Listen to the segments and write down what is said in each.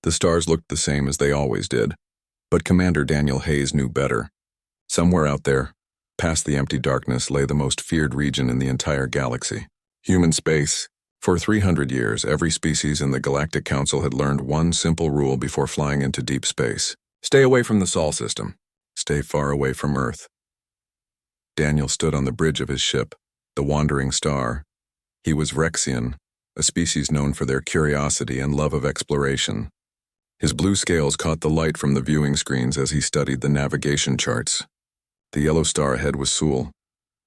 The stars looked the same as they always did, but Commander Daniel Hayes knew better. Somewhere out there, past the empty darkness, lay the most feared region in the entire galaxy. Human space. For 300 years, every species in the Galactic Council had learned one simple rule before flying into deep space. Stay away from the Sol system. Stay far away from Earth. Daniel stood on the bridge of his ship, the Wandering Star. He was Rexian, a species known for their curiosity and love of exploration. His blue scales caught the light from the viewing screens as he studied the navigation charts. The yellow star ahead was Sul.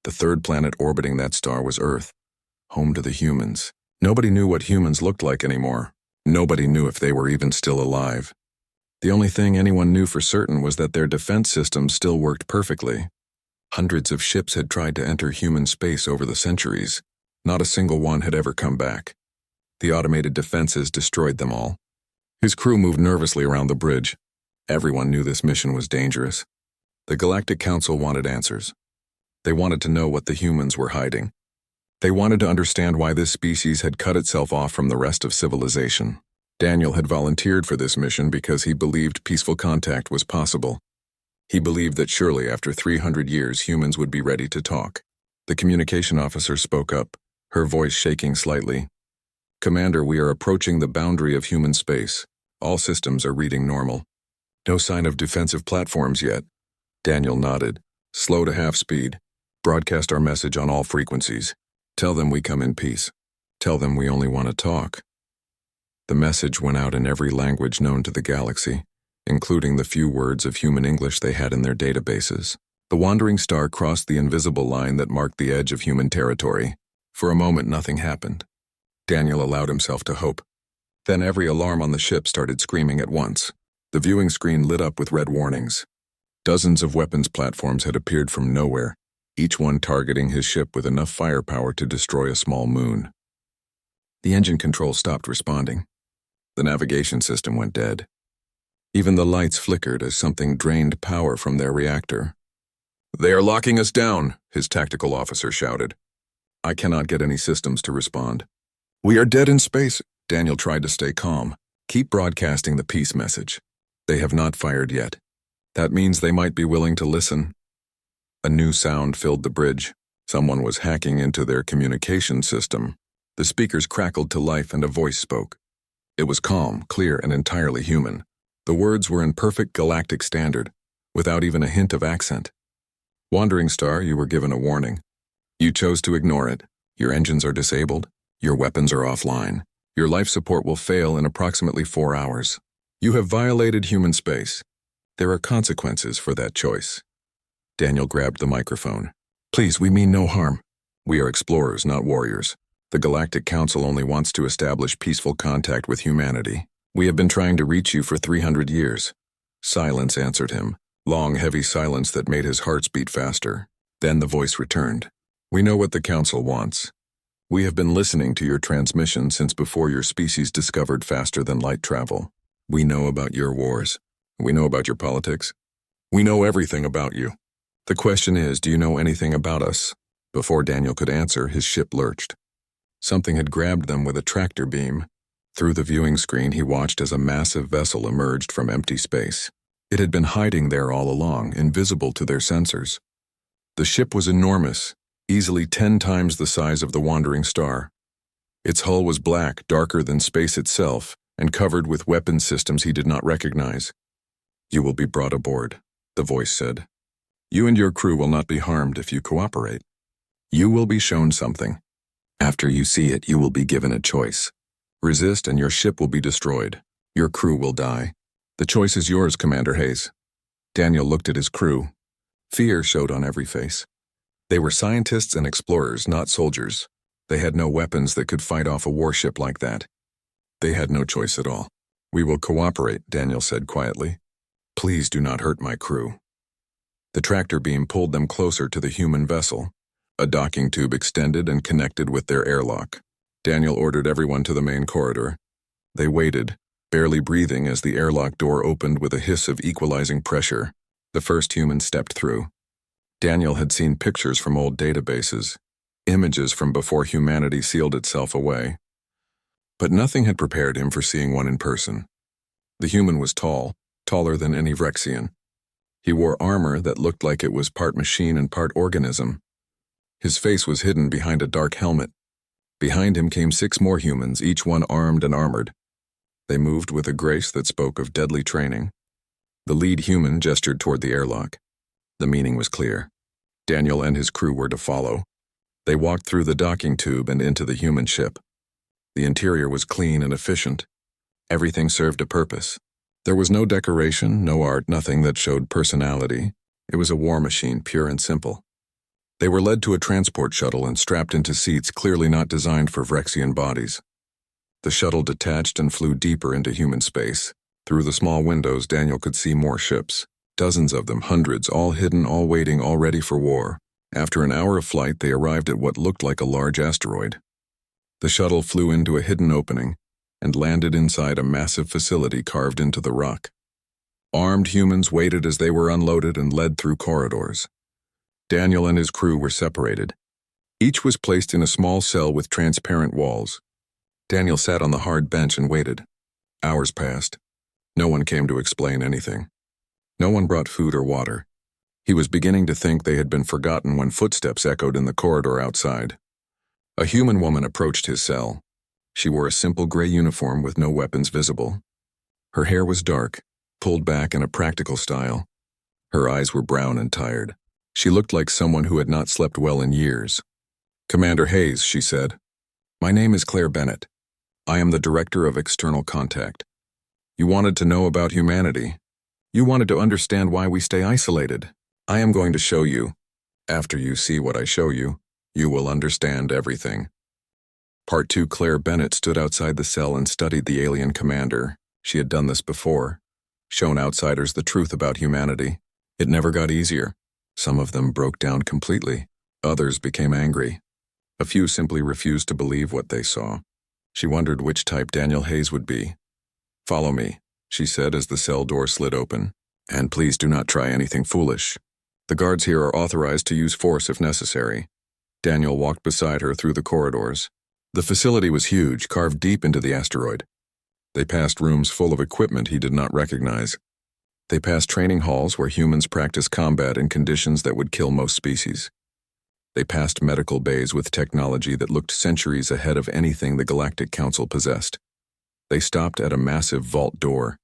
The third planet orbiting that star was Earth, home to the humans. Nobody knew what humans looked like anymore. Nobody knew if they were even still alive. The only thing anyone knew for certain was that their defense systems still worked perfectly. Hundreds of ships had tried to enter human space over the centuries. Not a single one had ever come back. The automated defenses destroyed them all. His crew moved nervously around the bridge. Everyone knew this mission was dangerous. The Galactic Council wanted answers. They wanted to know what the humans were hiding. They wanted to understand why this species had cut itself off from the rest of civilization. Daniel had volunteered for this mission because he believed peaceful contact was possible. He believed that surely after 300 years humans would be ready to talk. The communication officer spoke up, her voice shaking slightly. "Commander, we are approaching the boundary of human space. All systems are reading normal. No sign of defensive platforms yet." Daniel nodded. "Slow to half speed. Broadcast our message on all frequencies. Tell them we come in peace. Tell them we only want to talk." The message went out in every language known to the galaxy, including the few words of human English they had in their databases. The Wandering Star crossed the invisible line that marked the edge of human territory. For a moment, nothing happened. Daniel allowed himself to hope. Then every alarm on the ship started screaming at once. The viewing screen lit up with red warnings. Dozens of weapons platforms had appeared from nowhere, each one targeting his ship with enough firepower to destroy a small moon. The engine control stopped responding. The navigation system went dead. Even the lights flickered as something drained power from their reactor. "They are locking us down," his tactical officer shouted. "I cannot get any systems to respond." "We are dead in space." Daniel tried to stay calm. "Keep broadcasting the peace message. They have not fired yet. That means they might be willing to listen." A new sound filled the bridge. Someone was hacking into their communication system. The speakers crackled to life and a voice spoke. It was calm, clear, and entirely human. The words were in perfect galactic standard, without even a hint of accent. "Wandering Star, you were given a warning. You chose to ignore it. Your engines are disabled. Your weapons are offline. Your life support will fail in approximately 4 hours. You have violated human space. There are consequences for that choice." Daniel grabbed the microphone. "Please, we mean no harm. We are explorers, not warriors. The Galactic Council only wants to establish peaceful contact with humanity. We have been trying to reach you for 300 years. Silence answered him. Long, heavy silence that made his hearts beat faster. Then the voice returned. "We know what the Council wants. We have been listening to your transmission since before your species discovered faster-than-light travel. We know about your wars. We know about your politics. We know everything about you. The question is, do you know anything about us?" Before Daniel could answer, his ship lurched. Something had grabbed them with a tractor beam. Through the viewing screen, he watched as a massive vessel emerged from empty space. It had been hiding there all along, invisible to their sensors. The ship was enormous, easily 10 times the size of the Wandering Star. Its hull was black, darker than space itself, and covered with weapon systems he did not recognize. "You will be brought aboard," the voice said. "You and your crew will not be harmed if you cooperate. You will be shown something. After you see it, you will be given a choice. Resist and your ship will be destroyed. Your crew will die. The choice is yours, Commander Hayes." Daniel looked at his crew. Fear showed on every face. They were scientists and explorers, not soldiers. They had no weapons that could fight off a warship like that. They had no choice at all. "We will cooperate," Daniel said quietly. "Please do not hurt my crew." The tractor beam pulled them closer to the human vessel. A docking tube extended and connected with their airlock. Daniel ordered everyone to the main corridor. They waited, barely breathing as the airlock door opened with a hiss of equalizing pressure. The first human stepped through. Daniel had seen pictures from old databases, images from before humanity sealed itself away. But nothing had prepared him for seeing one in person. The human was tall, taller than any Vrexian. He wore armor that looked like it was part machine and part organism. His face was hidden behind a dark helmet. Behind him came 6 more humans, each one armed and armored. They moved with a grace that spoke of deadly training. The lead human gestured toward the airlock. The meaning was clear. Daniel and his crew were to follow. They walked through the docking tube and into the human ship. The interior was clean and efficient. Everything served a purpose. There was no decoration, no art, nothing that showed personality. It was a war machine, pure and simple. They were led to a transport shuttle and strapped into seats clearly not designed for Vrexian bodies. The shuttle detached and flew deeper into human space. Through the small windows, Daniel could see more ships. Dozens of them, hundreds, all hidden, all waiting, all ready for war. After an hour of flight, they arrived at what looked like a large asteroid. The shuttle flew into a hidden opening and landed inside a massive facility carved into the rock. Armed humans waited as they were unloaded and led through corridors. Daniel and his crew were separated. Each was placed in a small cell with transparent walls. Daniel sat on the hard bench and waited. Hours passed. No one came to explain anything. No one brought food or water. He was beginning to think they had been forgotten when footsteps echoed in the corridor outside. A human woman approached his cell. She wore a simple gray uniform with no weapons visible. Her hair was dark, pulled back in a practical style. Her eyes were brown and tired. She looked like someone who had not slept well in years. "Commander Hayes," she said. "My name is Claire Bennett. I am the Director of External Contact. You wanted to know about humanity. You wanted to understand why we stay isolated. I am going to show you. After you see what I show you, you will understand everything." Part 2. Claire Bennett stood outside the cell and studied the alien commander. She had done this before, shown outsiders the truth about humanity. It never got easier. Some of them broke down completely. Others became angry. A few simply refused to believe what they saw. She wondered which type Daniel Hayes would be. "Follow me," she said as the cell door slid open. "And please do not try anything foolish. The guards here are authorized to use force if necessary." Daniel walked beside her through the corridors. The facility was huge, carved deep into the asteroid. They passed rooms full of equipment he did not recognize. They passed training halls where humans practiced combat in conditions that would kill most species. They passed medical bays with technology that looked centuries ahead of anything the Galactic Council possessed. They stopped at a massive vault door.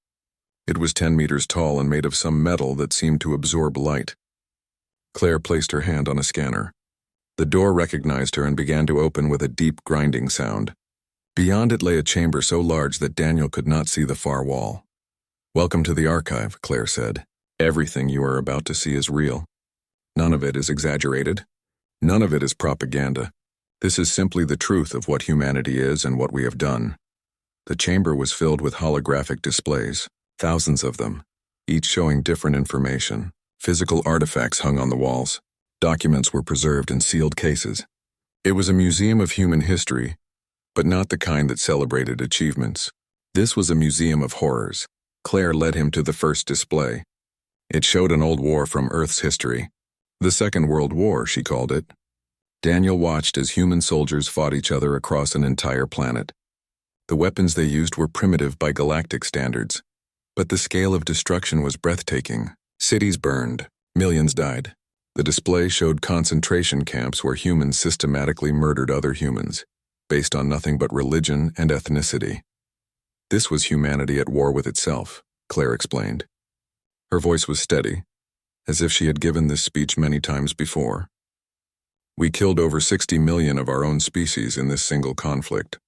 It was 10 meters tall and made of some metal that seemed to absorb light. Claire placed her hand on a scanner. The door recognized her and began to open with a deep grinding sound. Beyond it lay a chamber so large that Daniel could not see the far wall. "Welcome to the archive," Claire said. "Everything you are about to see is real. None of it is exaggerated. None of it is propaganda. This is simply the truth of what humanity is and what we have done." The chamber was filled with holographic displays, thousands of them, each showing different information. Physical artifacts hung on the walls. Documents were preserved in sealed cases. It was a museum of human history, but not the kind that celebrated achievements. This was a museum of horrors. Claire led him to the first display. It showed an old war from Earth's history. The Second World War, she called it. Daniel watched as human soldiers fought each other across an entire planet. The weapons they used were primitive by galactic standards, but the scale of destruction was breathtaking. Cities burned. Millions died. The display showed concentration camps where humans systematically murdered other humans, based on nothing but religion and ethnicity. This was humanity at war with itself, Claire explained. Her voice was steady, as if she had given this speech many times before. "We killed over 60 million of our own species in this single conflict.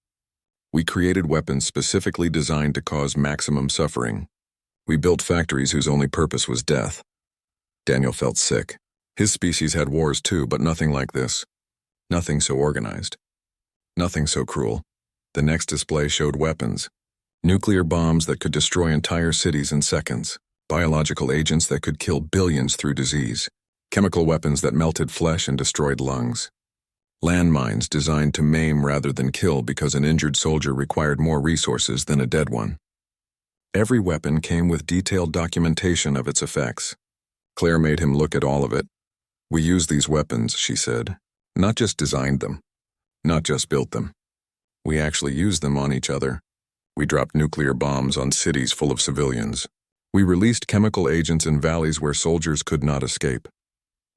We created weapons specifically designed to cause maximum suffering. We built factories whose only purpose was death." Daniel felt sick. His species had wars too, but nothing like this. Nothing so organized. Nothing so cruel. The next display showed weapons. Nuclear bombs that could destroy entire cities in seconds. Biological agents that could kill billions through disease. Chemical weapons that melted flesh and destroyed lungs. Landmines designed to maim rather than kill because an injured soldier required more resources than a dead one. Every weapon came with detailed documentation of its effects. Claire made him look at all of it. "We use these weapons," she said. "Not just designed them. Not just built them. We actually use them on each other. We dropped nuclear bombs on cities full of civilians. We released chemical agents in valleys where soldiers could not escape.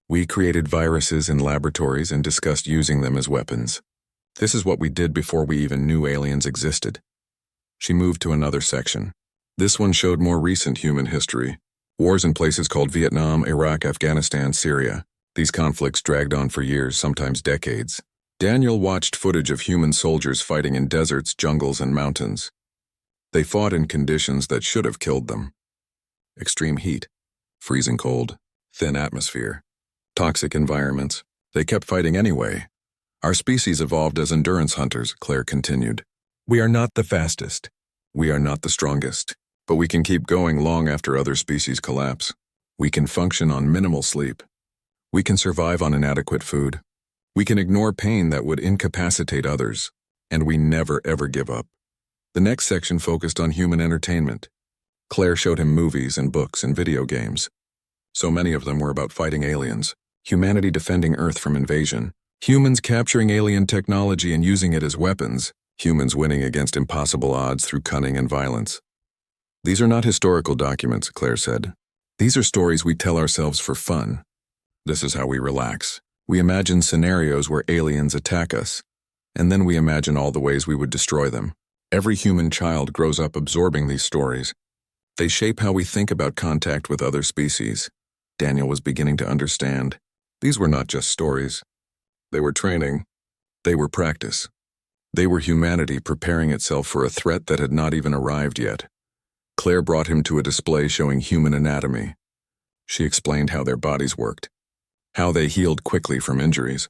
We created viruses in laboratories and discussed using them as weapons. This is what we did before we even knew aliens existed. She moved to another section. This one showed more recent human history. Wars in places called Vietnam, Iraq, Afghanistan, Syria. These conflicts dragged on for years, sometimes decades. Daniel watched footage of human soldiers fighting in deserts, jungles, and mountains. They fought in conditions that should have killed them. Extreme heat, freezing cold, thin atmosphere, toxic environments. They kept fighting anyway. Our species evolved as endurance hunters, Claire continued. We are not the fastest. We are not the strongest. But we can keep going long after other species collapse. We can function on minimal sleep. We can survive on inadequate food. We can ignore pain that would incapacitate others. And we never ever give up. The next section focused on human entertainment. Claire showed him movies and books and video games. So many of them were about fighting aliens, humanity defending Earth from invasion, humans capturing alien technology and using it as weapons, humans winning against impossible odds through cunning and violence. These are not historical documents, Claire said. These are stories we tell ourselves for fun. This is how we relax. We imagine scenarios where aliens attack us, and then we imagine all the ways we would destroy them. Every human child grows up absorbing these stories. They shape how we think about contact with other species. Daniel was beginning to understand. These were not just stories. They were training. They were practice. They were humanity preparing itself for a threat that had not even arrived yet. Claire brought him to a display showing human anatomy. She explained how their bodies worked, how they healed quickly from injuries,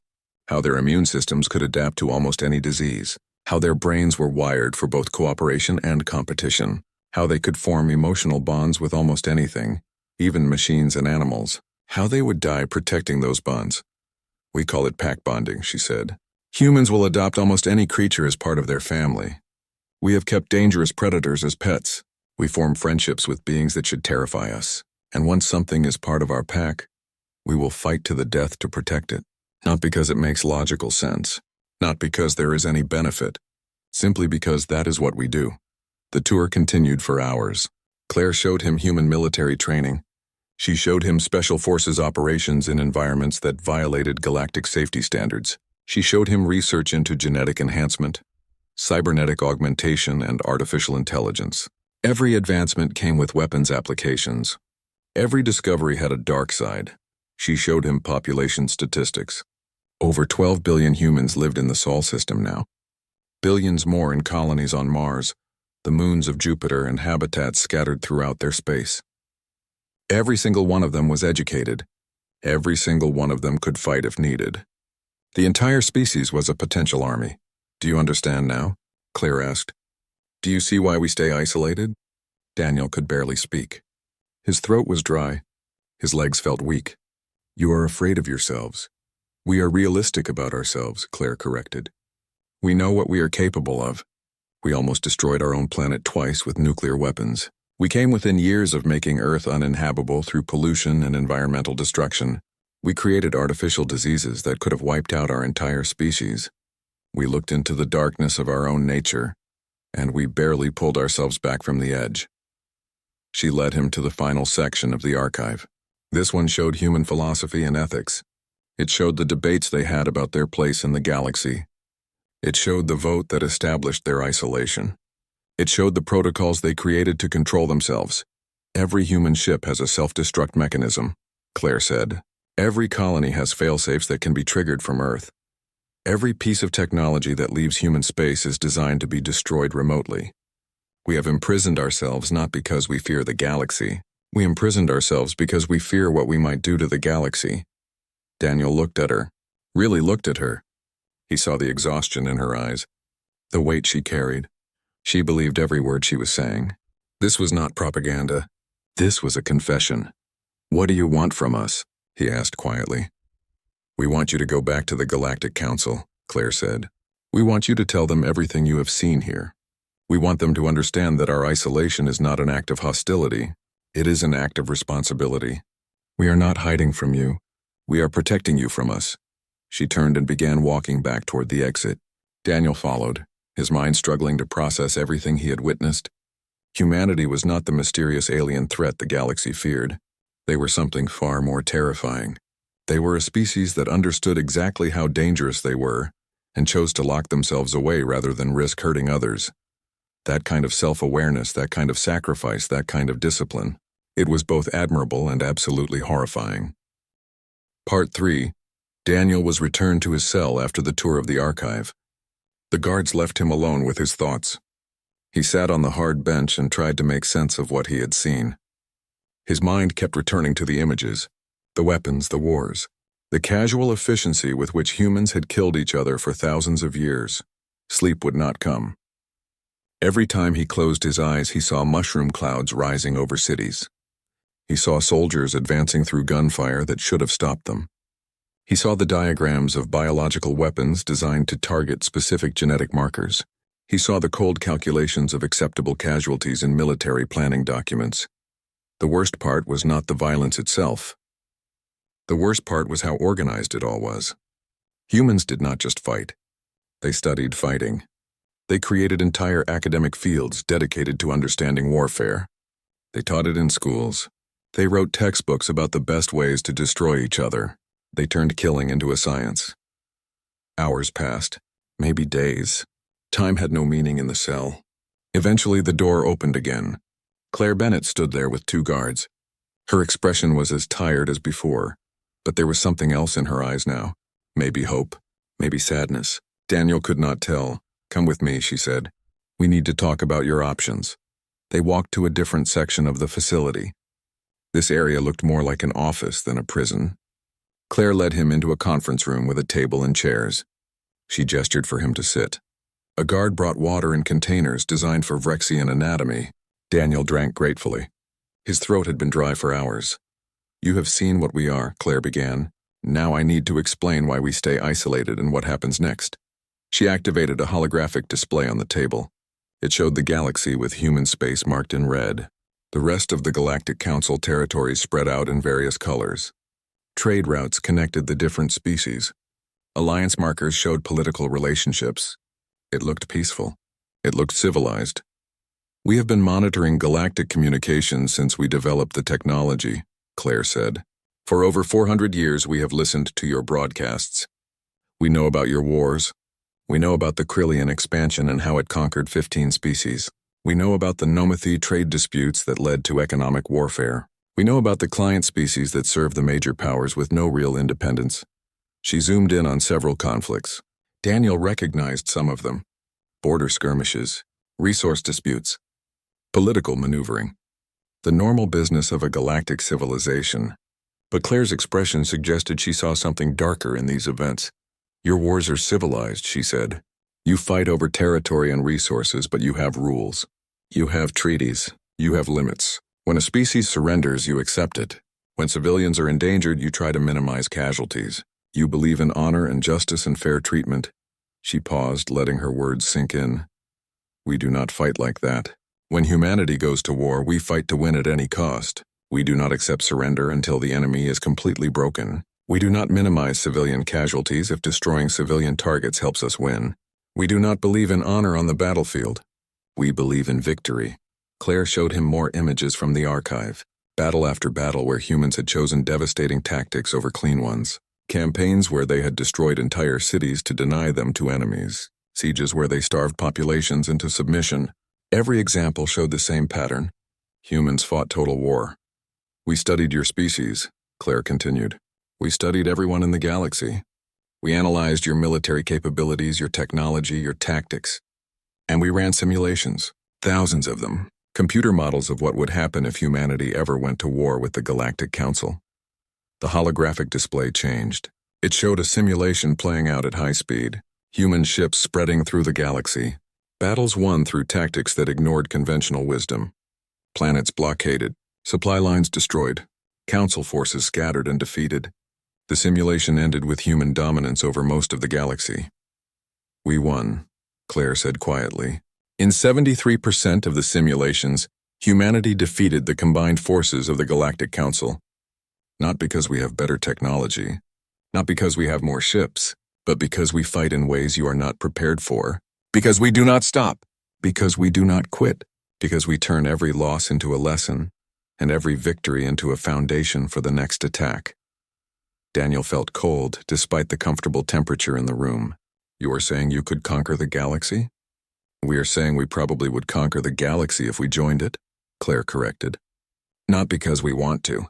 how their immune systems could adapt to almost any disease, how their brains were wired for both cooperation and competition, how they could form emotional bonds with almost anything, even machines and animals, how they would die protecting those bonds. We call it pack bonding, she said. Humans will adopt almost any creature as part of their family. We have kept dangerous predators as pets. We form friendships with beings that should terrify us. And once something is part of our pack, we will fight to the death to protect it. Not because it makes logical sense. Not because there is any benefit. Simply because that is what we do. The tour continued for hours. Claire showed him human military training. She showed him special forces operations in environments that violated galactic safety standards. She showed him research into genetic enhancement, cybernetic augmentation, and artificial intelligence. Every advancement came with weapons applications. Every discovery had a dark side. She showed him population statistics. Over 12 billion humans lived in the Sol system now. Billions more in colonies on Mars, the moons of Jupiter, and habitats scattered throughout their space. Every single one of them was educated. Every single one of them could fight if needed. The entire species was a potential army. Do you understand now? Claire asked. Do you see why we stay isolated? Daniel could barely speak. His throat was dry. His legs felt weak. You are afraid of yourselves. We are realistic about ourselves, Claire corrected. We know what we are capable of. We almost destroyed our own planet twice with nuclear weapons. We came within years of making Earth uninhabitable through pollution and environmental destruction. We created artificial diseases that could have wiped out our entire species. We looked into the darkness of our own nature, and we barely pulled ourselves back from the edge. She led him to the final section of the archive. This one showed human philosophy and ethics. It showed the debates they had about their place in the galaxy. It showed the vote that established their isolation. It showed the protocols they created to control themselves. Every human ship has a self-destruct mechanism, Claire said. Every colony has failsafes that can be triggered from Earth. Every piece of technology that leaves human space is designed to be destroyed remotely. We have imprisoned ourselves not because we fear the galaxy. We imprisoned ourselves because we fear what we might do to the galaxy. Daniel looked at her, really looked at her. He saw the exhaustion in her eyes, the weight she carried. She believed every word she was saying. This was not propaganda. This was a confession. What do you want from us? He asked quietly. We want you to go back to the Galactic Council, Claire said. We want you to tell them everything you have seen here. We want them to understand that our isolation is not an act of hostility. It is an act of responsibility. We are not hiding from you. We are protecting you from us. She turned and began walking back toward the exit. Daniel followed, his mind struggling to process everything he had witnessed. Humanity was not the mysterious alien threat the galaxy feared. They were something far more terrifying. They were a species that understood exactly how dangerous they were and chose to lock themselves away rather than risk hurting others. That kind of self-awareness, that kind of sacrifice, that kind of discipline. It was both admirable and absolutely horrifying. Part 3. Daniel was returned to his cell after the tour of the archive. The guards left him alone with his thoughts. He sat on the hard bench and tried to make sense of what he had seen. His mind kept returning to the images, the weapons, the wars, the casual efficiency with which humans had killed each other for thousands of years. Sleep would not come. Every time he closed his eyes, he saw mushroom clouds rising over cities. He saw soldiers advancing through gunfire that should have stopped them. He saw the diagrams of biological weapons designed to target specific genetic markers. He saw the cold calculations of acceptable casualties in military planning documents. The worst part was not the violence itself. The worst part was how organized it all was. Humans did not just fight. They studied fighting. They created entire academic fields dedicated to understanding warfare. They taught it in schools. They wrote textbooks about the best ways to destroy each other. They turned killing into a science. Hours passed, maybe days. Time had no meaning in the cell. Eventually the door opened again. Claire Bennett stood there with 2 guards. Her expression was as tired as before, but there was something else in her eyes now. Maybe hope, maybe sadness. Daniel could not tell. "Come with me," she said. "We need to talk about your options." They walked to a different section of the facility. This area looked more like an office than a prison. Claire led him into a conference room with a table and chairs. She gestured for him to sit. A guard brought water in containers designed for Vrexian anatomy. Daniel drank gratefully. His throat had been dry for hours. "You have seen what we are," Claire began. "Now I need to explain why we stay isolated and what happens next." She activated a holographic display on the table. It showed the galaxy with human space marked in red. The rest of the Galactic Council territories spread out in various colors. Trade routes connected the different species. Alliance markers showed political relationships. It looked peaceful. It looked civilized. "We have been monitoring galactic communications since we developed the technology," Claire said. "For over 400 years we have listened to your broadcasts. We know about your wars. We know about the Krillian expansion and how it conquered 15 species. We know about the Nomathi trade disputes that led to economic warfare. We know about the client species that serve the major powers with no real independence." She zoomed in on several conflicts. Daniel recognized some of them. Border skirmishes, resource disputes, political maneuvering. The normal business of a galactic civilization. But Claire's expression suggested she saw something darker in these events. "Your wars are civilized," she said. "You fight over territory and resources, but you have rules. You have treaties. You have limits. When a species surrenders, you accept it. When civilians are endangered, you try to minimize casualties. You believe in honor and justice and fair treatment." She paused, letting her words sink in. "We do not fight like that. When humanity goes to war, we fight to win at any cost. We do not accept surrender until the enemy is completely broken. We do not minimize civilian casualties if destroying civilian targets helps us win. We do not believe in honor on the battlefield. We believe in victory." Claire showed him more images from the archive. Battle after battle where humans had chosen devastating tactics over clean ones. Campaigns where they had destroyed entire cities to deny them to enemies. Sieges where they starved populations into submission. Every example showed the same pattern. Humans fought total war. "We studied your species," Claire continued. "We studied everyone in the galaxy. We analyzed your military capabilities, your technology, your tactics. And we ran simulations, thousands of them. Computer models of what would happen if humanity ever went to war with the Galactic Council." The holographic display changed. It showed a simulation playing out at high speed. Human ships spreading through the galaxy. Battles won through tactics that ignored conventional wisdom. Planets blockaded. Supply lines destroyed. Council forces scattered and defeated. The simulation ended with human dominance over most of the galaxy. "We won," Claire said quietly. "In 73% of the simulations, humanity defeated the combined forces of the Galactic Council. Not because we have better technology, not because we have more ships, but because we fight in ways you are not prepared for. Because we do not stop. Because we do not quit. Because we turn every loss into a lesson, and every victory into a foundation for the next attack. Daniel felt cold, despite the comfortable temperature in the room. You are saying you could conquer the galaxy? We are saying we probably would conquer the galaxy if we joined it, Claire corrected. Not because we want to.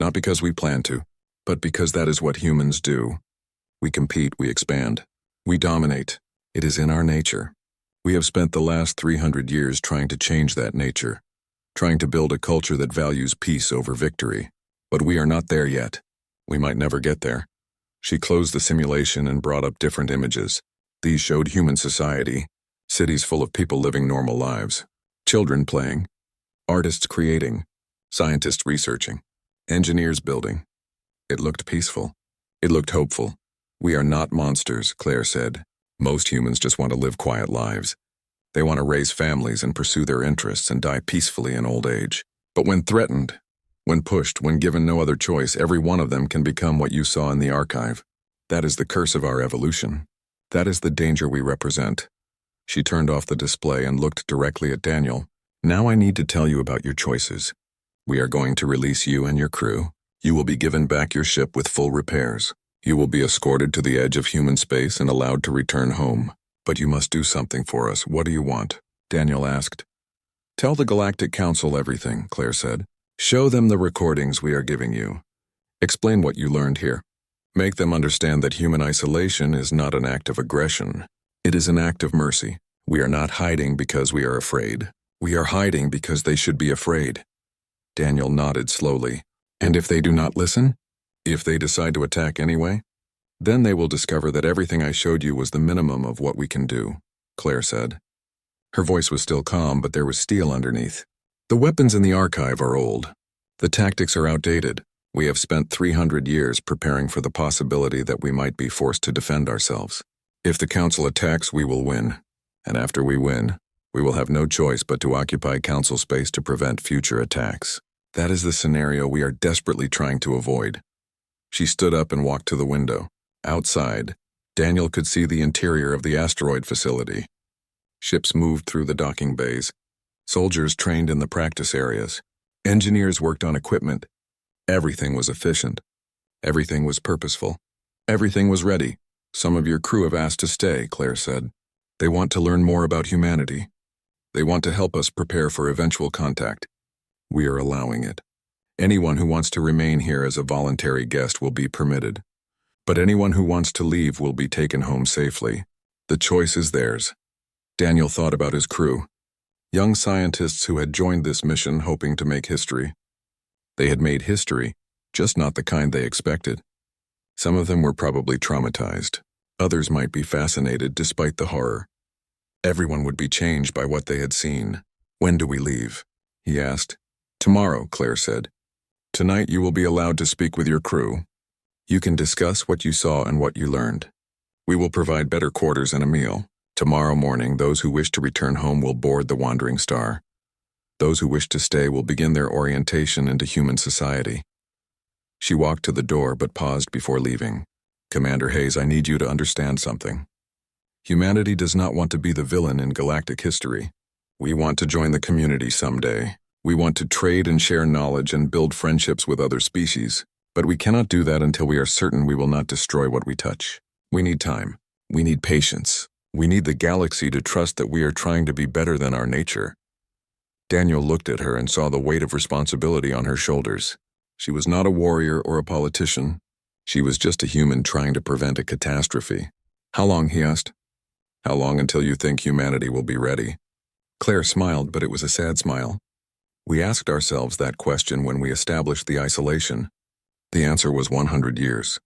Not because we plan to. But because that is what humans do. We compete, we expand. We dominate. It is in our nature. We have spent the last 300 years trying to change that nature, trying to build a culture that values peace over victory. But we are not there yet. We might never get there. She closed the simulation and brought up different images. These showed human society, cities full of people living normal lives, children playing, artists creating, scientists researching, engineers building. It looked peaceful. It looked hopeful. We are not monsters, Claire said. Most humans just want to live quiet lives. They want to raise families and pursue their interests and die peacefully in old age. But when threatened, when pushed, when given no other choice, every one of them can become what you saw in the archive. That is the curse of our evolution. That is the danger we represent. She turned off the display and looked directly at Daniel. Now I need to tell you about your choices. We are going to release you and your crew. You will be given back your ship with full repairs. You will be escorted to the edge of human space and allowed to return home. But you must do something for us. What do you want? Daniel asked. Tell the Galactic Council everything, Claire said. Show them the recordings we are giving you. Explain what you learned here. Make them understand that human isolation is not an act of aggression. It is an act of mercy. We are not hiding because we are afraid. We are hiding because they should be afraid. Daniel nodded slowly. And if they do not listen? If they decide to attack anyway? Then they will discover that everything I showed you was the minimum of what we can do, Claire said. Her voice was still calm, but there was steel underneath. The weapons in the archive are old. The tactics are outdated. We have spent 300 years preparing for the possibility that we might be forced to defend ourselves. If the Council attacks, we will win. And after we win, we will have no choice but to occupy Council space to prevent future attacks. That is the scenario we are desperately trying to avoid. She stood up and walked to the window. Outside, Daniel could see the interior of the asteroid facility. Ships moved through the docking bays. Soldiers trained in the practice areas. Engineers worked on equipment. Everything was efficient. Everything was purposeful. Everything was ready. Some of your crew have asked to stay, Claire said. They want to learn more about humanity. They want to help us prepare for eventual contact. We are allowing it. Anyone who wants to remain here as a voluntary guest will be permitted. But anyone who wants to leave will be taken home safely. The choice is theirs. Daniel thought about his crew. Young scientists who had joined this mission hoping to make history. They had made history, just not the kind they expected. Some of them were probably traumatized. Others might be fascinated despite the horror. Everyone would be changed by what they had seen. When do we leave? He asked. Tomorrow, Claire said. Tonight you will be allowed to speak with your crew. You can discuss what you saw and what you learned. We will provide better quarters and a meal. Tomorrow morning, those who wish to return home will board the Wandering Star. Those who wish to stay will begin their orientation into human society. She walked to the door but paused before leaving. Commander Hayes, I need you to understand something. Humanity does not want to be the villain in galactic history. We want to join the community someday. We want to trade and share knowledge and build friendships with other species. But we cannot do that until we are certain we will not destroy what we touch. We need time. We need patience. We need the galaxy to trust that we are trying to be better than our nature. Daniel looked at her and saw the weight of responsibility on her shoulders. She was not a warrior or a politician. She was just a human trying to prevent a catastrophe. How long, he asked. How long until you think humanity will be ready? Claire smiled, but it was a sad smile. We asked ourselves that question when we established the isolation. The answer was 100 years.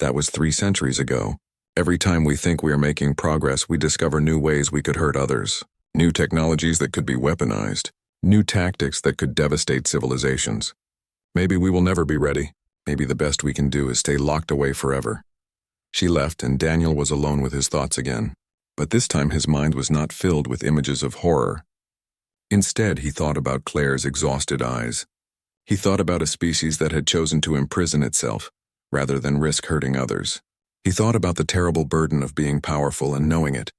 That was 3 centuries ago. Every time we think we are making progress, we discover new ways we could hurt others, new technologies that could be weaponized, new tactics that could devastate civilizations. Maybe we will never be ready. Maybe the best we can do is stay locked away forever. She left, and Daniel was alone with his thoughts again. But this time his mind was not filled with images of horror. Instead, he thought about Claire's exhausted eyes. He thought about a species that had chosen to imprison itself, rather than risk hurting others. He thought about the terrible burden of being powerful and knowing it.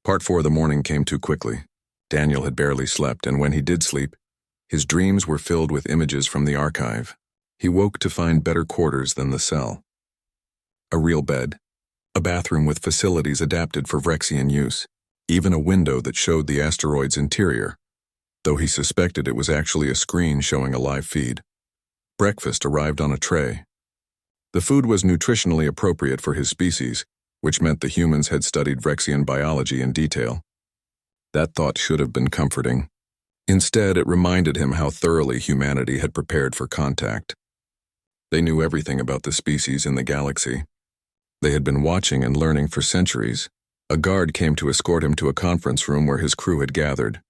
Part 4 of the morning came too quickly. Daniel had barely slept, and when he did sleep, his dreams were filled with images from the archive. He woke to find better quarters than the cell. A real bed, a bathroom with facilities adapted for Vrexian use, even a window that showed the asteroid's interior, though he suspected it was actually a screen showing a live feed. Breakfast arrived on a tray. The food was nutritionally appropriate for his species, which meant the humans had studied Vrexian biology in detail. That thought should have been comforting. Instead, it reminded him how thoroughly humanity had prepared for contact. They knew everything about the species in the galaxy. They had been watching and learning for centuries. A guard came to escort him to a conference room where his crew had gathered.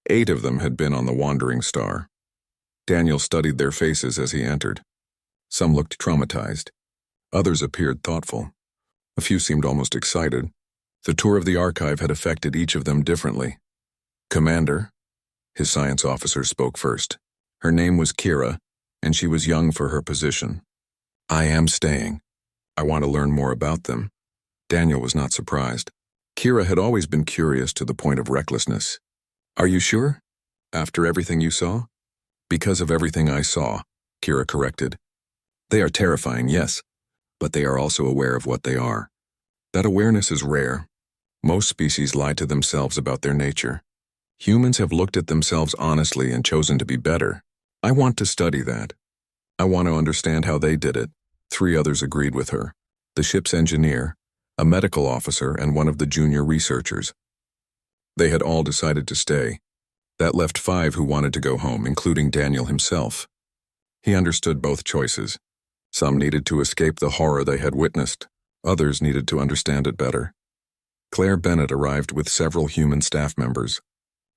8 of them had been on the Wandering Star. Daniel studied their faces as he entered. Some looked traumatized. Others appeared thoughtful. A few seemed almost excited. The tour of the archive had affected each of them differently. Commander, his science officer spoke first. Her name was Kira, and she was young for her position. I am staying. I want to learn more about them. Daniel was not surprised. Kira had always been curious to the point of recklessness. Are you sure? After everything you saw? Because of everything I saw, Kira corrected. They are terrifying, yes, but they are also aware of what they are. That awareness is rare. Most species lie to themselves about their nature. Humans have looked at themselves honestly and chosen to be better. I want to study that. I want to understand how they did it. 3 others agreed with her. The ship's engineer, a medical officer, and one of the junior researchers. They had all decided to stay. That left 5 who wanted to go home, including Daniel himself. He understood both choices. Some needed to escape the horror they had witnessed. Others needed to understand it better. Claire Bennett arrived with several human staff members.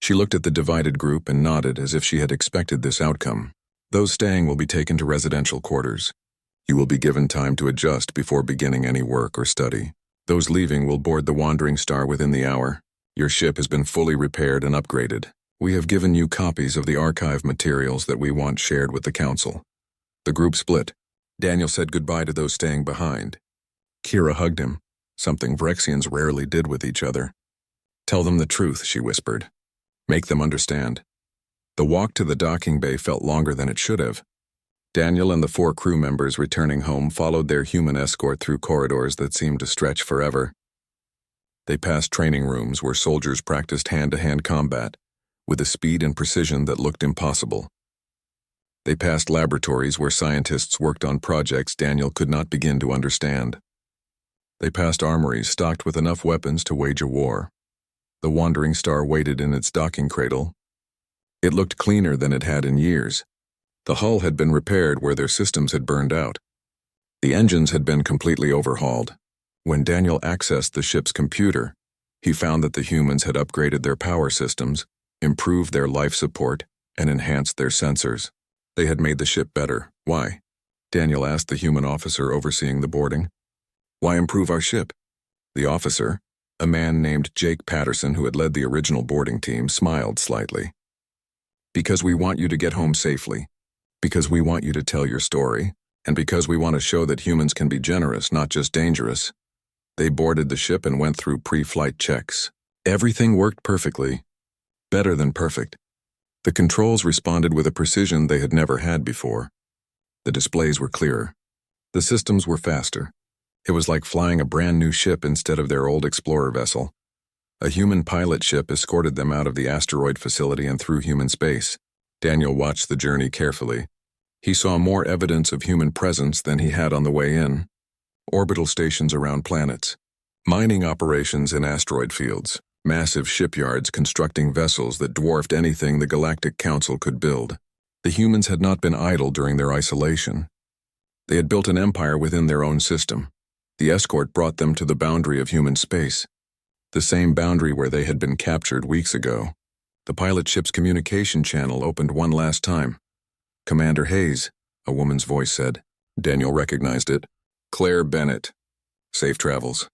She looked at the divided group and nodded as if she had expected this outcome. Those staying will be taken to residential quarters. You will be given time to adjust before beginning any work or study. Those leaving will board the Wandering Star within the hour. Your ship has been fully repaired and upgraded. We have given you copies of the archive materials that we want shared with the Council. The group split. Daniel said goodbye to those staying behind. Kira hugged him, something Vrexians rarely did with each other. Tell them the truth, she whispered. Make them understand. The walk to the docking bay felt longer than it should have. Daniel and the 4 crew members returning home followed their human escort through corridors that seemed to stretch forever. They passed training rooms where soldiers practiced hand-to-hand combat, with a speed and precision that looked impossible. They passed laboratories where scientists worked on projects Daniel could not begin to understand. They passed armories stocked with enough weapons to wage a war. The Wandering Star waited in its docking cradle. It looked cleaner than it had in years. The hull had been repaired where their systems had burned out. The engines had been completely overhauled. When Daniel accessed the ship's computer, he found that the humans had upgraded their power systems, improved their life support, and enhanced their sensors. They had made the ship better. Why? Daniel asked the human officer overseeing the boarding. Why improve our ship? The officer, a man named Jake Patterson who had led the original boarding team, smiled slightly. Because we want you to get home safely. Because we want you to tell your story. And because we want to show that humans can be generous, not just dangerous. They boarded the ship and went through pre-flight checks. Everything worked perfectly. Better than perfect. The controls responded with a precision they had never had before. The displays were clearer. The systems were faster. It was like flying a brand new ship instead of their old explorer vessel. A human pilot ship escorted them out of the asteroid facility and through human space. Daniel watched the journey carefully. He saw more evidence of human presence than he had on the way in. Orbital stations around planets. Mining operations in asteroid fields. Massive shipyards constructing vessels that dwarfed anything the Galactic Council could build. The humans had not been idle during their isolation. They had built an empire within their own system. The escort brought them to the boundary of human space, the same boundary where they had been captured weeks ago. The pilot ship's communication channel opened one last time. Commander Hayes, a woman's voice said. Daniel recognized it. Claire Bennett. Safe travels.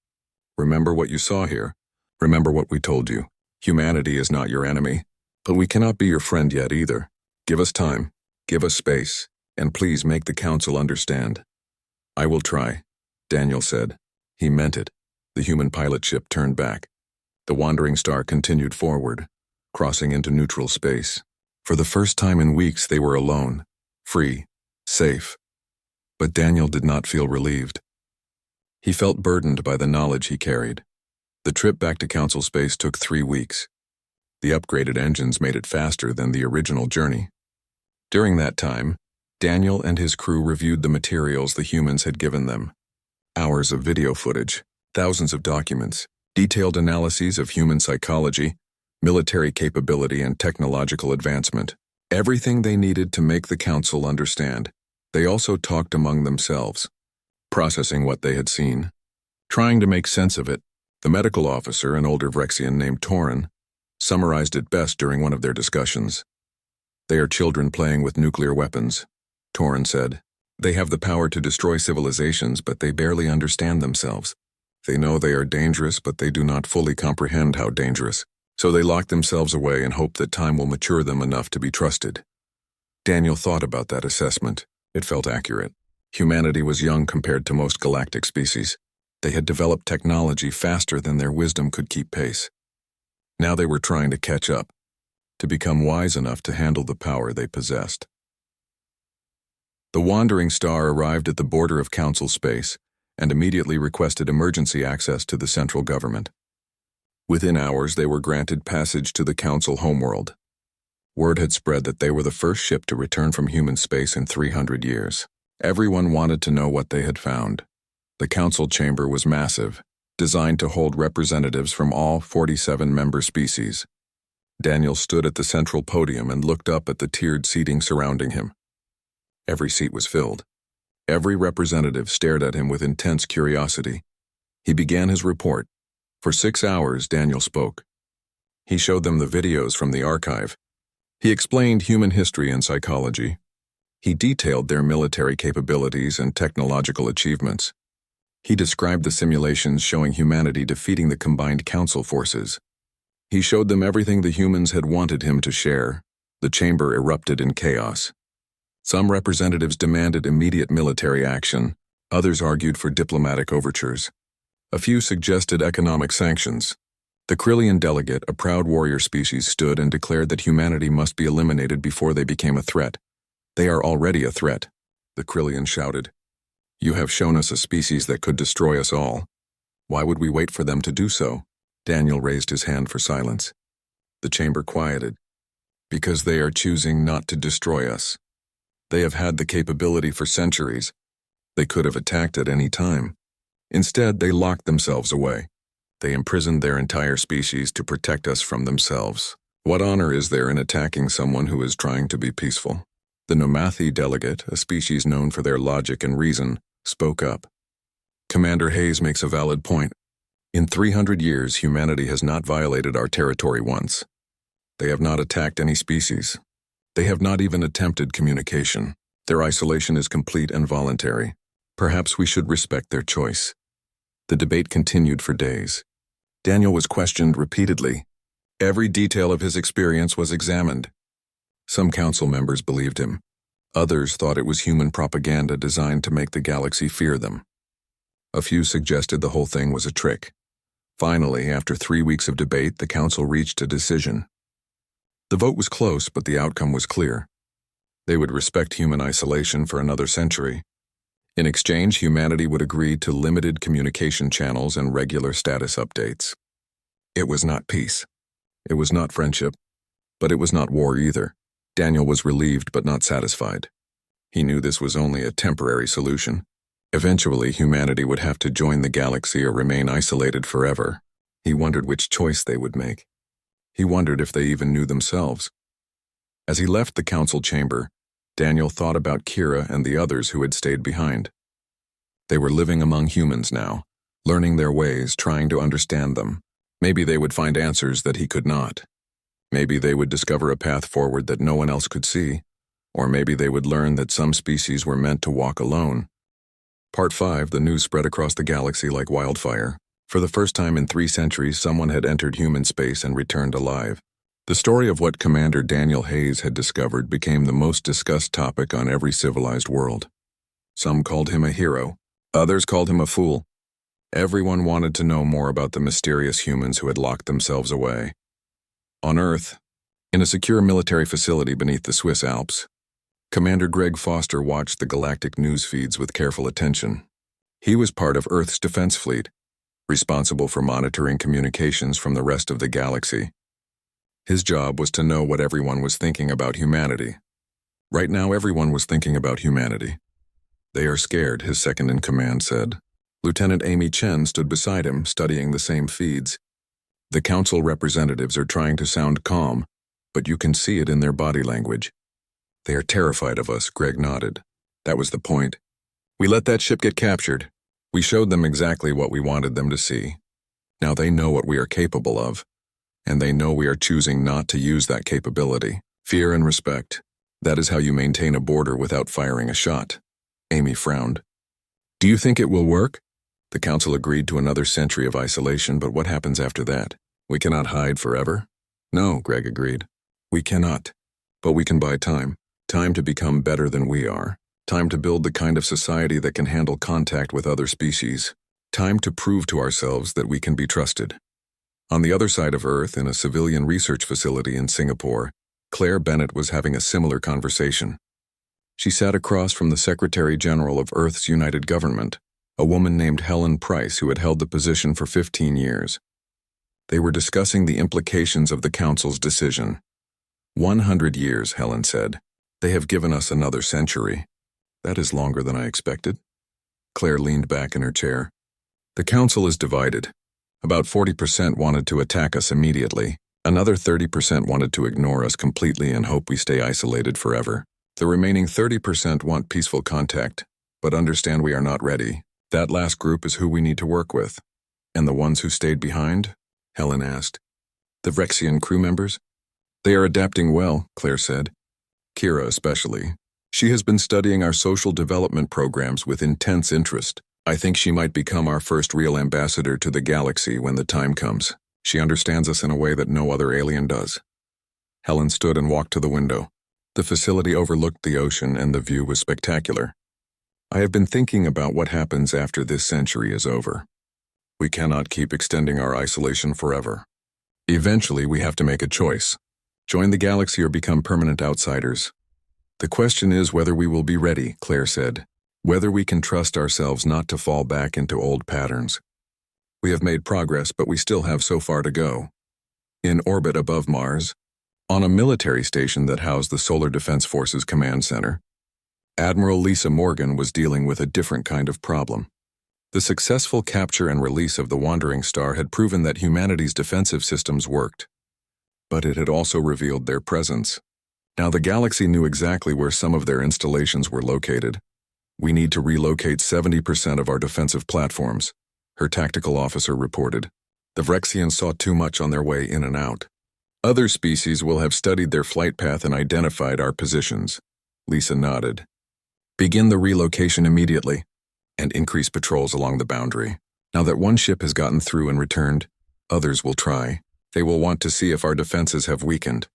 Remember what you saw here. Remember what we told you. Humanity is not your enemy, but we cannot be your friend yet either. Give us time, give us space, and please make the Council understand. I will try, Daniel said. He meant it. The human pilot ship turned back. The wandering star continued forward, crossing into neutral space. For the first time in weeks, they were alone, free, safe. But Daniel did not feel relieved. He felt burdened by the knowledge he carried. The trip back to Council Space took 3 weeks. The upgraded engines made it faster than the original journey. During that time, Daniel and his crew reviewed the materials the humans had given them. Hours of video footage, thousands of documents, detailed analyses of human psychology, military capability, and technological advancement. Everything they needed to make the Council understand. They also talked among themselves, processing what they had seen, trying to make sense of it. The medical officer, an older Vrexian named Torin, summarized it best during one of their discussions. "They are children playing with nuclear weapons," Torin said. "They have the power to destroy civilizations, but they barely understand themselves. They know they are dangerous, but they do not fully comprehend how dangerous. So they lock themselves away and hope that time will mature them enough to be trusted." Daniel thought about that assessment. It felt accurate. Humanity was young compared to most galactic species. They had developed technology faster than their wisdom could keep pace. Now they were trying to catch up, to become wise enough to handle the power they possessed. The wandering star arrived at the border of Council Space and immediately requested emergency access to the central government. Within hours, they were granted passage to the Council homeworld. Word had spread that they were the first ship to return from human space in 300 years. Everyone wanted to know what they had found. The Council chamber was massive, designed to hold representatives from all 47 member species. Daniel stood at the central podium and looked up at the tiered seating surrounding him. Every seat was filled. Every representative stared at him with intense curiosity. He began his report. For 6 hours, Daniel spoke. He showed them the videos from the archive. He explained human history and psychology. He detailed their military capabilities and technological achievements. He described the simulations showing humanity defeating the combined Council forces. He showed them everything the humans had wanted him to share. The chamber erupted in chaos. Some representatives demanded immediate military action. Others argued for diplomatic overtures. A few suggested economic sanctions. The Krillian delegate, a proud warrior species, stood and declared that humanity must be eliminated before they became a threat. "They are already a threat," the Krillian shouted. "You have shown us a species that could destroy us all. Why would we wait for them to do so?" Daniel raised his hand for silence. The chamber quieted. "Because they are choosing not to destroy us. They have had the capability for centuries. They could have attacked at any time. Instead, they locked themselves away. They imprisoned their entire species to protect us from themselves. What honor is there in attacking someone who is trying to be peaceful?" The Nomathi delegate, a species known for their logic and reason, spoke up. "Commander Hayes makes a valid point. In 300 years, humanity has not violated our territory once. They have not attacked any species. They have not even attempted communication. Their isolation is complete and voluntary. Perhaps we should respect their choice." The debate continued for days. Daniel was questioned repeatedly. Every detail of his experience was examined. Some council members believed him. Others thought it was human propaganda designed to make the galaxy fear them. A few suggested the whole thing was a trick. Finally, after 3 weeks of debate, the council reached a decision. The vote was close, but the outcome was clear. They would respect human isolation for another century. In exchange, humanity would agree to limited communication channels and regular status updates. It was not peace. It was not friendship. But it was not war either. Daniel was relieved but not satisfied. He knew this was only a temporary solution. Eventually, humanity would have to join the galaxy or remain isolated forever. He wondered which choice they would make. He wondered if they even knew themselves. As he left the council chamber, Daniel thought about Kira and the others who had stayed behind. They were living among humans now, learning their ways, trying to understand them. Maybe they would find answers that he could not. Maybe they would discover a path forward that no one else could see. Or maybe they would learn that some species were meant to walk alone. Part 5, the news spread across the galaxy like wildfire. For the first time in 3 centuries, someone had entered human space and returned alive. The story of what Commander Daniel Hayes had discovered became the most discussed topic on every civilized world. Some called him a hero. Others called him a fool. Everyone wanted to know more about the mysterious humans who had locked themselves away. On Earth, in a secure military facility beneath the Swiss Alps, Commander Greg Foster watched the galactic news feeds with careful attention. He was part of Earth's defense fleet, responsible for monitoring communications from the rest of the galaxy. His job was to know what everyone was thinking about humanity. Right now, everyone was thinking about humanity. "They are scared," his second-in-command said. Lieutenant Amy Chen stood beside him, studying the same feeds. "The council representatives are trying to sound calm, but you can see it in their body language." "They are terrified of us," Greg nodded. "That was the point. We let that ship get captured. We showed them exactly what we wanted them to see. Now they know what we are capable of, and they know we are choosing not to use that capability. Fear and respect. That is how you maintain a border without firing a shot." Amy frowned. "Do you think it will work?" The council agreed to another century of isolation, but what happens after that? We cannot hide forever? No, Greg agreed. We cannot. But we can buy time. Time to become better than we are. Time to build the kind of society that can handle contact with other species. Time to prove to ourselves that we can be trusted. On the other side of Earth, in a civilian research facility in Singapore, Claire Bennett was having a similar conversation. She sat across from the Secretary General of Earth's United Government, a woman named Helen Price who had held the position for 15 years. They were discussing the implications of the Council's decision. 100 years, Helen said. They have given us another century. That is longer than I expected. Claire leaned back in her chair. The Council is divided. About 40% wanted to attack us immediately. Another 30% wanted to ignore us completely and hope we stay isolated forever. The remaining 30% want peaceful contact, but understand we are not ready. That last group is who we need to work with. And the ones who stayed behind? Helen asked. The Vrexian crew members? They are adapting well, Claire said. Kira especially. She has been studying our social development programs with intense interest. I think she might become our first real ambassador to the galaxy when the time comes. She understands us in a way that no other alien does. Helen stood and walked to the window. The facility overlooked the ocean and the view was spectacular. I have been thinking about what happens after this century is over. We cannot keep extending our isolation forever. Eventually, we have to make a choice. Join the galaxy or become permanent outsiders. The question is whether we will be ready, Claire said. Whether we can trust ourselves not to fall back into old patterns. We have made progress, but we still have so far to go. In orbit above Mars, on a military station that housed the Solar Defense Forces Command Center, Admiral Lisa Morgan was dealing with a different kind of problem. The successful capture and release of the Wandering Star had proven that humanity's defensive systems worked. But it had also revealed their presence. Now the galaxy knew exactly where some of their installations were located. We need to relocate 70% of our defensive platforms, her tactical officer reported. The Vrexians saw too much on their way in and out. Other species will have studied their flight path and identified our positions. Lisa nodded. Begin the relocation immediately, and increase patrols along the boundary. Now that one ship has gotten through and returned, others will try. They will want to see if our defenses have weakened.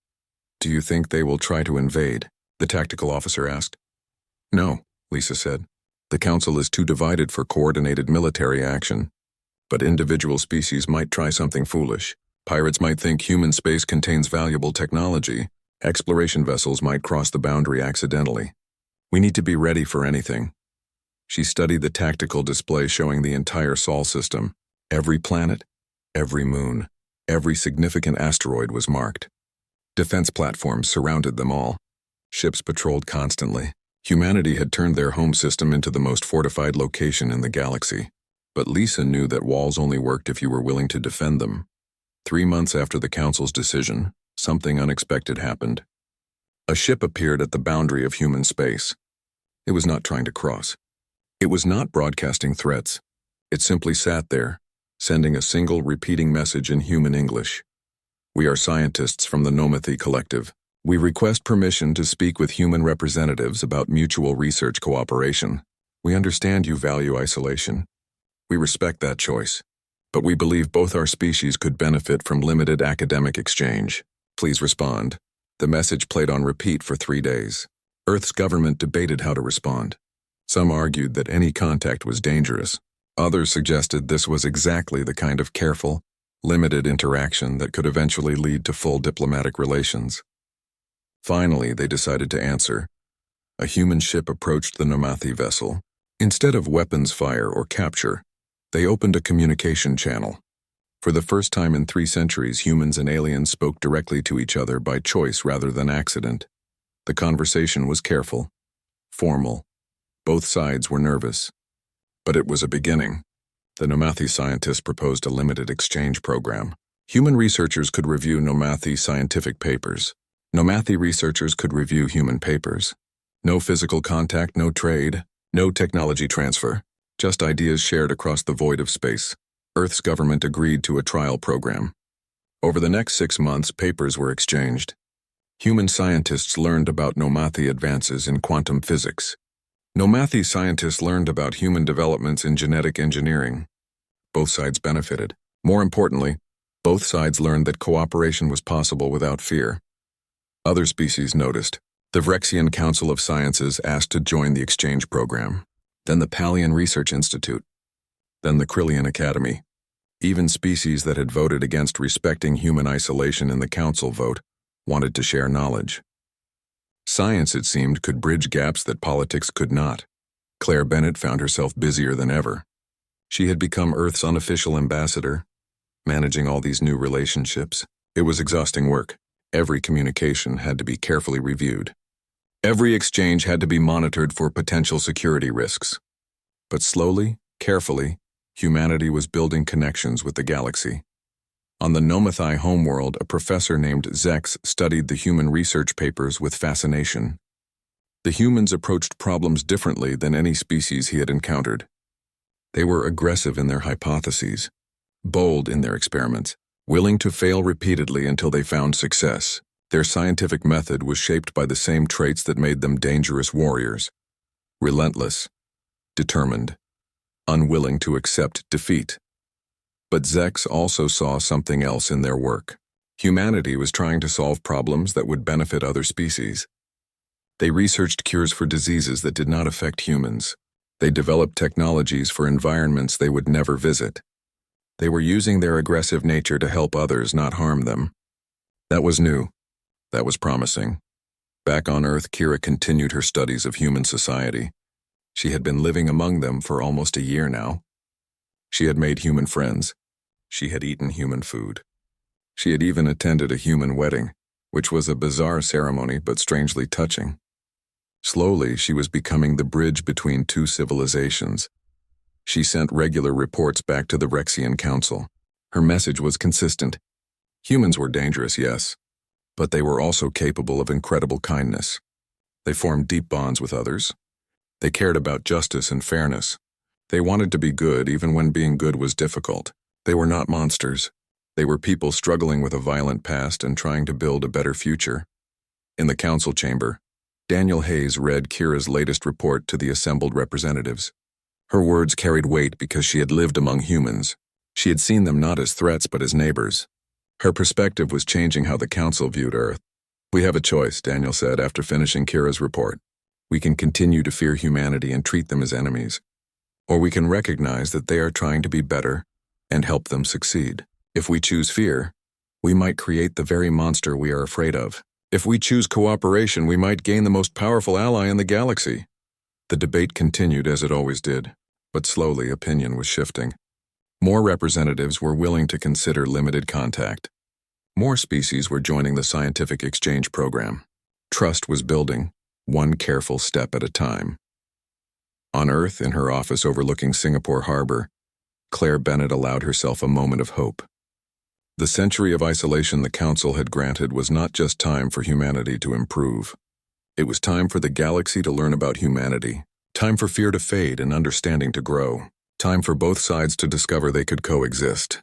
Do you think they will try to invade? The tactical officer asked. No, Lisa said. The Council is too divided for coordinated military action. But individual species might try something foolish. Pirates might think human space contains valuable technology. Exploration vessels might cross the boundary accidentally. We need to be ready for anything. She studied the tactical display showing the entire Sol system. Every planet, every moon, every significant asteroid was marked. Defense platforms surrounded them all. Ships patrolled constantly. Humanity had turned their home system into the most fortified location in the galaxy. But Lisa knew that walls only worked if you were willing to defend them. 3 months after the Council's decision, something unexpected happened. A ship appeared at the boundary of human space. It was not trying to cross. It was not broadcasting threats. It simply sat there, sending a single repeating message in human English. We are scientists from the Nomathi Collective. We request permission to speak with human representatives about mutual research cooperation. We understand you value isolation. We respect that choice. But we believe both our species could benefit from limited academic exchange. Please respond. The message played on repeat for 3 days. Earth's government debated how to respond. Some argued that any contact was dangerous. Others suggested this was exactly the kind of careful, limited interaction that could eventually lead to full diplomatic relations. Finally, they decided to answer. A human ship approached the Nomathi vessel. Instead of weapons fire or capture, they opened a communication channel. For the first time in 3 centuries, humans and aliens spoke directly to each other by choice rather than accident. The conversation was careful, formal. Both sides were nervous. But it was a beginning. The Nomathi scientists proposed a limited exchange program. Human researchers could review Nomathi scientific papers. Nomathi researchers could review human papers. No physical contact, no trade, no technology transfer, just ideas shared across the void of space. Earth's government agreed to a trial program. Over the next 6 months, papers were exchanged. Human scientists learned about Nomathi advances in quantum physics. Nomathi scientists learned about human developments in genetic engineering. Both sides benefited. More importantly, both sides learned that cooperation was possible without fear. Other species noticed. The Vrexian Council of Sciences asked to join the exchange program. Then the Palian Research Institute. Then the Krillian Academy. Even species that had voted against respecting human isolation in the council vote wanted to share knowledge. Science, it seemed, could bridge gaps that politics could not. Claire Bennett found herself busier than ever. She had become Earth's unofficial ambassador, managing all these new relationships. It was exhausting work. Every communication had to be carefully reviewed. Every exchange had to be monitored for potential security risks. But slowly, carefully, humanity was building connections with the galaxy. On the Nomathi homeworld, a professor named Zex studied the human research papers with fascination. The humans approached problems differently than any species he had encountered. They were aggressive in their hypotheses, bold in their experiments, willing to fail repeatedly until they found success. Their scientific method was shaped by the same traits that made them dangerous warriors: relentless, determined, unwilling to accept defeat. But Zex also saw something else in their work. Humanity was trying to solve problems that would benefit other species. They researched cures for diseases that did not affect humans. They developed technologies for environments they would never visit. They were using their aggressive nature to help others, not harm them. That was new. That was promising. Back on Earth, Kira continued her studies of human society. She had been living among them for almost a year now. She had made human friends. She had eaten human food. She had even attended a human wedding, which was a bizarre ceremony but strangely touching. Slowly, she was becoming the bridge between 2 civilizations. She sent regular reports back to the Vrexian Council. Her message was consistent. Humans were dangerous, yes, but they were also capable of incredible kindness. They formed deep bonds with others. They cared about justice and fairness. They wanted to be good even when being good was difficult. They were not monsters. They were people struggling with a violent past and trying to build a better future. In the council chamber, Daniel Hayes read Kira's latest report to the assembled representatives. Her words carried weight because she had lived among humans. She had seen them not as threats but as neighbors. Her perspective was changing how the council viewed Earth. "We have a choice," Daniel said after finishing Kira's report. "We can continue to fear humanity and treat them as enemies. Or we can recognize that they are trying to be better and help them succeed. If we choose fear, we might create the very monster we are afraid of. If we choose cooperation, we might gain the most powerful ally in the galaxy." The debate continued as it always did, but slowly opinion was shifting. More representatives were willing to consider limited contact. More species were joining the scientific exchange program. Trust was building, one careful step at a time. On Earth, in her office overlooking Singapore Harbor, Claire Bennett allowed herself a moment of hope. The century of isolation the Council had granted was not just time for humanity to improve. It was time for the galaxy to learn about humanity, time for fear to fade and understanding to grow, time for both sides to discover they could coexist.